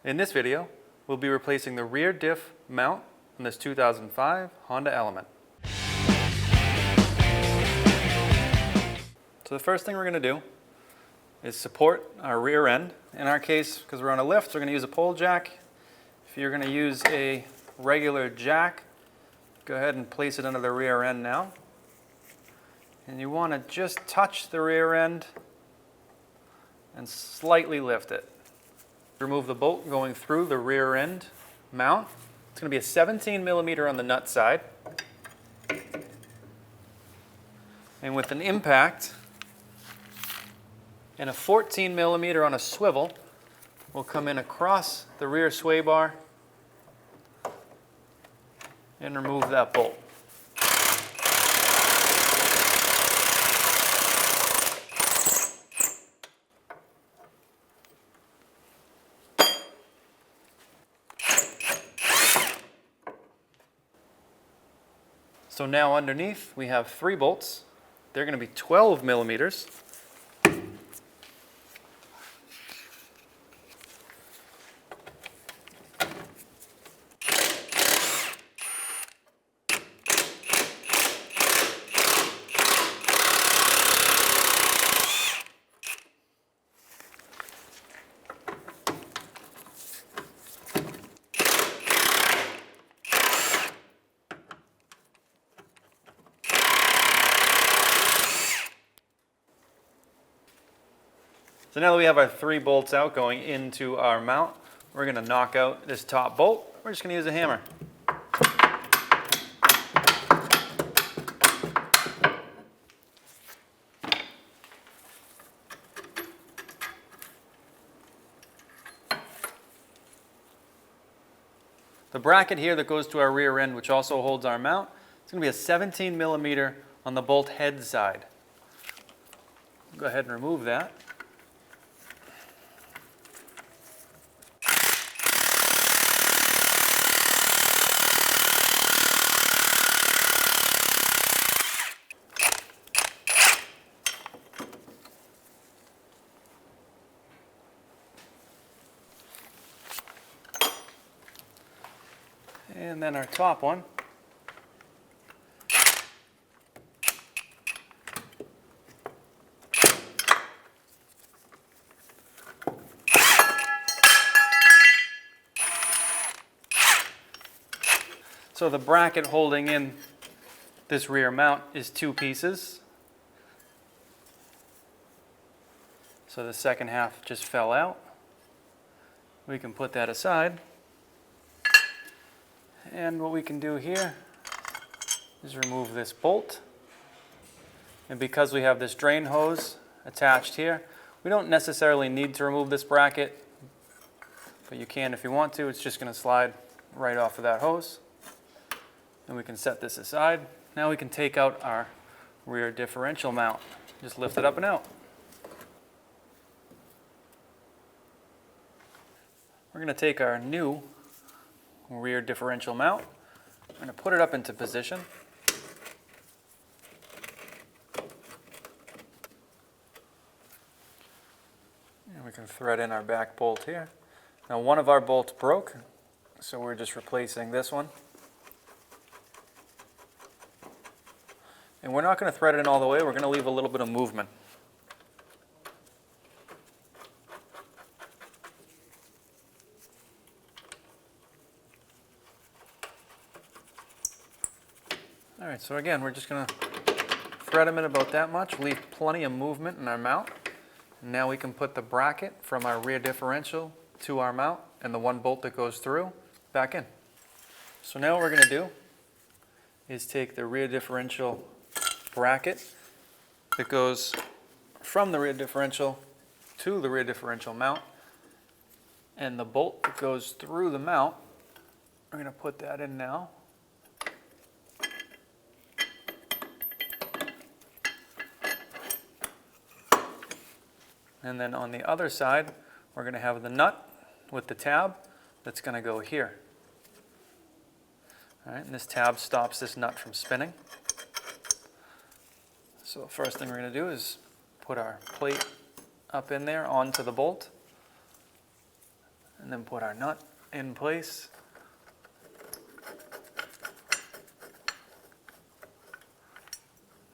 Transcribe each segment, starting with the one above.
In this video, we'll be replacing the rear diff mount on this 2005 Honda Element. So the first thing we're going to do is support our rear end. In our case, because we're on a lift, we're going to use a pole jack. If you're going to use a regular jack, go ahead and place it under the rear end now. And you want to just touch the rear end and slightly lift it. Remove the bolt going through the rear end mount. It's going to be a 17mm on the nut side. And with an impact and a 14mm on a swivel, we'll come in across the rear sway bar and remove that bolt. So now underneath we have 3 bolts. They're going to be 12mm. So now that we have our 3 bolts out going into our mount, we're going to knock out this top bolt. We're just going to use a hammer. The bracket here that goes to our rear end, which also holds our mount, it's going to be a 17mm on the bolt head side. Go ahead and remove that. And then our top one. So the bracket holding in this rear mount is 2 pieces. So the second half just fell out. We can put that aside. And what we can do here is remove this bolt. And because we have this drain hose attached here, we don't necessarily need to remove this bracket, but you can if you want to. It's just going to slide right off of that hose. And we can set this aside. Now we can take out our rear differential mount. Just lift it up and out. We're going to take our new rear differential mount. I'm going to put it up into position. And we can thread in our back bolt here. Now one of our bolts broke, so we're just replacing this one. And we're not going to thread it in all the way, we're going to leave a little bit of movement. All right, so again, we're just going to thread them in about that much, leave plenty of movement in our mount. And now we can put the bracket from our rear differential to our mount and the 1 bolt that goes through back in. So now what we're going to do is take the rear differential bracket that goes from the rear differential to the rear differential mount and the bolt that goes through the mount. We're going to put that in now. And then on the other side, we're going to have the nut with the tab that's going to go here. All right, and this tab stops this nut from spinning. So the first thing we're going to do is put our plate up in there onto the bolt. and then put our nut in place.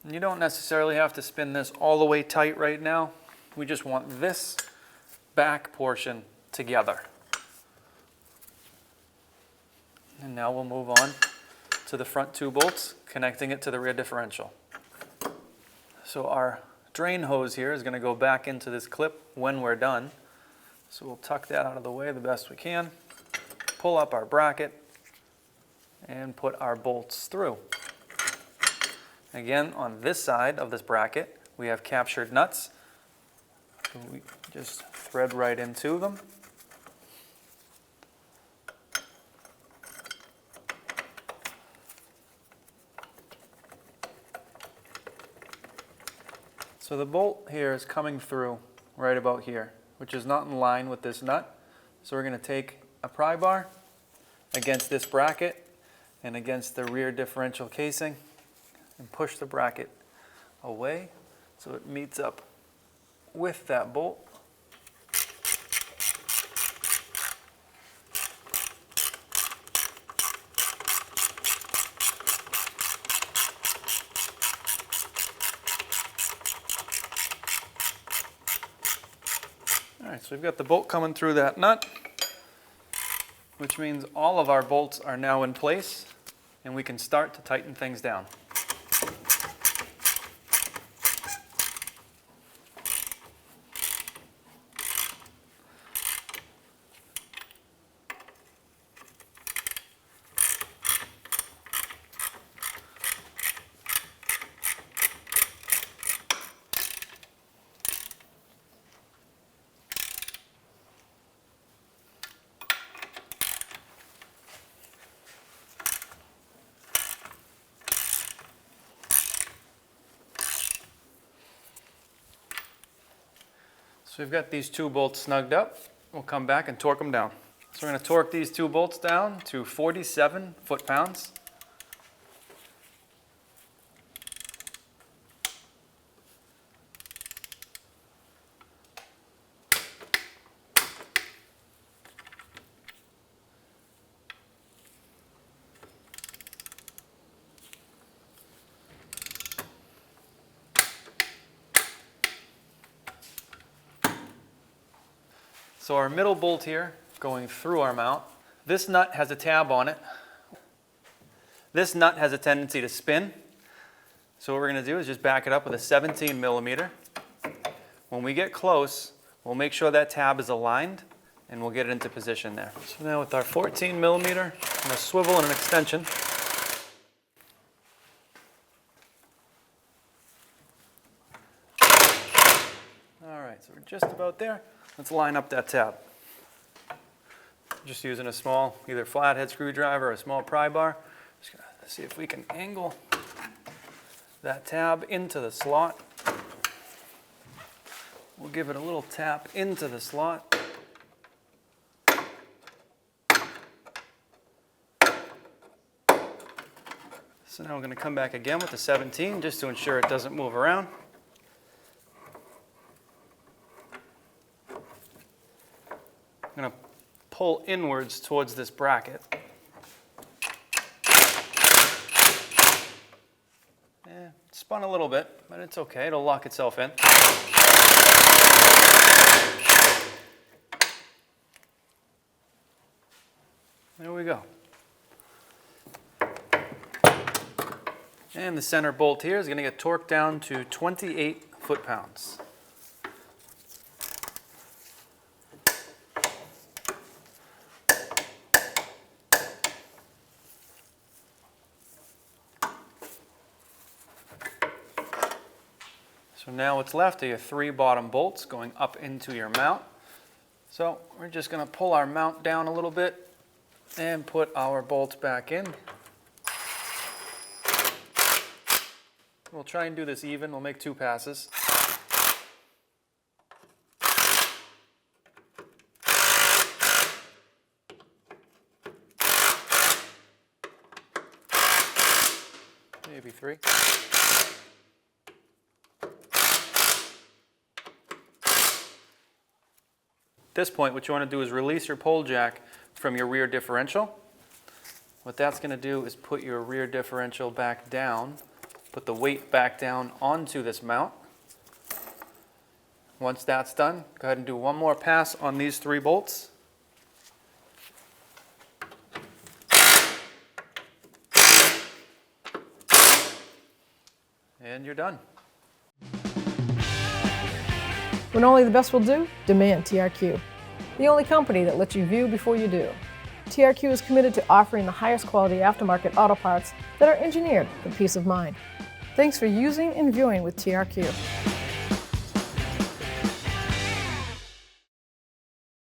And you don't necessarily have to spin this all the way tight right now. We just want this back portion together. And now we'll move on to the front two bolts, connecting it to the rear differential. So our drain hose here is going to go back into this clip when we're done. So we'll tuck that out of the way the best we can, pull up our bracket, and put our bolts through. Again, on this side of this bracket, we have captured nuts. So we just thread right into them. So the bolt here is coming through right about here, which is not in line with this nut. So we're going to take a pry bar against this bracket and against the rear differential casing and push the bracket away so it meets up with that bolt. Alright, so we've got the bolt coming through that nut, which means all of our bolts are now in place and we can start to tighten things down. So we've got these two bolts snugged up. We'll come back and torque them down. So we're going to torque these two bolts down to 47 foot-pounds. So our middle bolt here, going through our mount, this nut has a tab on it. This nut has a tendency to spin. So what we're going to do is just back it up with a 17 millimeter. When we get close, we'll make sure that tab is aligned and we'll get it into position there. So now with our 14 millimeter and a swivel and an extension, all right, so we're just about there. Let's line up that tab. Just using a small, either flathead screwdriver or a small pry bar. Just gonna see if we can angle that tab into the slot. We'll give it a little tap into the slot. So now we're going to come back again with the 17 just to ensure it doesn't move around. I'm going to pull inwards towards this bracket. It spun a little bit, but it's okay. It'll lock itself in. There we go. And the center bolt here is going to get torqued down to 28 foot-pounds. So now what's left are your three bottom bolts going up into your mount. So we're just going to pull our mount down a little bit and put our bolts back in. We'll try and do this even. We'll make 2 passes. Maybe 3. this point, what you want to do is release your pole jack from your rear differential. What that's going to do is put your rear differential back down, put the weight back down onto this mount. Once that's done, go ahead and do one more pass on these 3 bolts. And you're done. When only the best will do, demand TRQ. The only company that lets you view before you do. TRQ is committed to offering the highest quality aftermarket auto parts that are engineered for peace of mind. Thanks for using and viewing with TRQ.